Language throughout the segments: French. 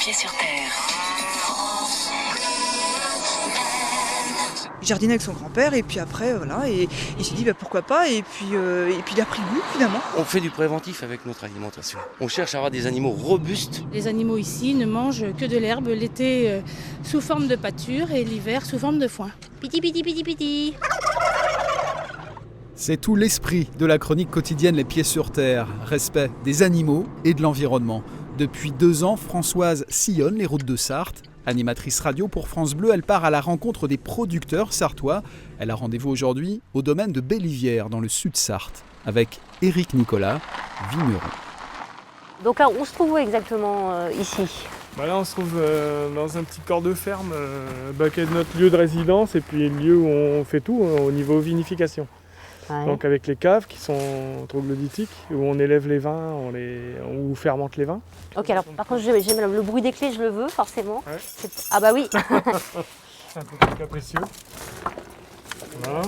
pieds sur terre. Il jardinait avec son grand-père et puis après voilà, et il s'est dit pourquoi pas, et puis il a pris goût finalement. On fait du préventif avec notre alimentation. On cherche à avoir des animaux robustes. Les animaux ici ne mangent que de l'herbe, l'été sous forme de pâture et l'hiver sous forme de foin. Piti piti piti piti. C'est tout l'esprit de la chronique quotidienne Les Pieds sur Terre, respect des animaux et de l'environnement. Depuis 2 ans, Françoise sillonne les routes de Sarthe. Animatrice radio pour France Bleu, elle part à la rencontre des producteurs sartois. Elle a rendez-vous aujourd'hui au domaine de Bellivière, dans le sud Sarthe, avec Éric Nicolas, vigneron. Donc là, on se trouve où exactement ici ? Là, on se trouve dans un petit corps de ferme qui est notre lieu de résidence et puis le lieu où on fait tout au niveau vinification. Ouais. Donc avec les caves qui sont troglodytiques, où on élève les vins, on fermente les vins. Ok, alors par contre, j'aime le bruit des clés, je le veux forcément. Ouais. Ah bah oui. C'est un peu plus capricieux. Voilà.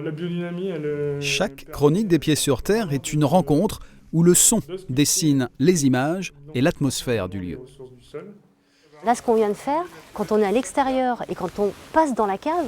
La biodynamie, Chaque chronique des Pieds sur Terre est une rencontre où le son dessine les images et l'atmosphère du lieu. Là, ce qu'on vient de faire, quand on est à l'extérieur et quand on passe dans la cave,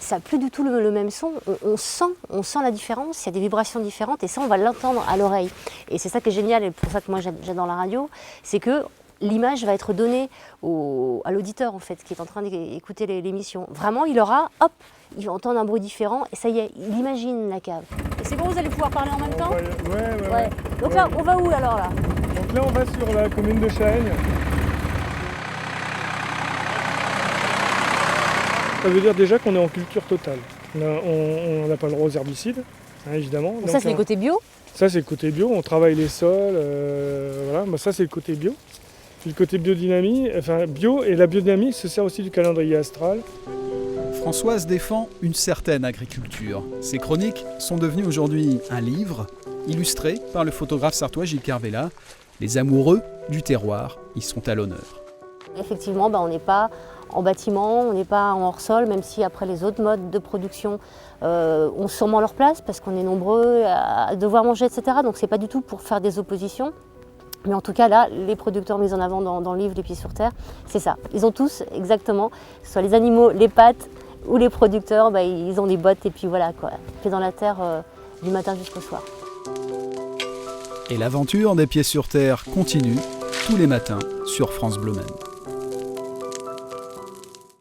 ça n'a plus du tout le même son. On sent la différence, il y a des vibrations différentes et ça, on va l'entendre à l'oreille. Et c'est ça qui est génial et pour ça que moi j'adore la radio, c'est que l'image va être donnée à l'auditeur en fait, qui est en train d'écouter l'émission. Vraiment, il aura, hop, il va entendre un bruit différent et ça y est, il imagine la cave. Et c'est bon, vous allez pouvoir parler en même temps ? Ouais. Donc là, on va où alors là ? Donc là, on va sur la commune de Chahaigne. Ça veut dire déjà qu'on est en culture totale. On n'a pas le droit aux herbicides, évidemment. Donc ça, c'est le côté bio ? Ça, c'est le côté bio. On travaille les sols. Voilà. Ça, c'est le côté bio. Puis le côté biodynamie, bio, et la biodynamie se sert aussi du calendrier astral. Françoise défend une certaine agriculture. Ses chroniques sont devenues aujourd'hui un livre, illustré par le photographe sartois Gilles Carvela. Les amoureux du terroir y sont à l'honneur. Effectivement, on n'est pas en bâtiment, on n'est pas en hors-sol, même si après les autres modes de production ont sûrement leur place parce qu'on est nombreux à devoir manger, etc. Donc c'est pas du tout pour faire des oppositions. Mais en tout cas, là, les producteurs mis en avant dans le livre Les Pieds sur Terre, c'est ça. Ils ont tous exactement, que ce soit les animaux, les pattes ou les producteurs, ils ont des bottes et puis voilà, quoi. Pieds dans la terre du matin jusqu'au soir. Et l'aventure des Pieds sur Terre continue tous les matins sur France Bleu Maine.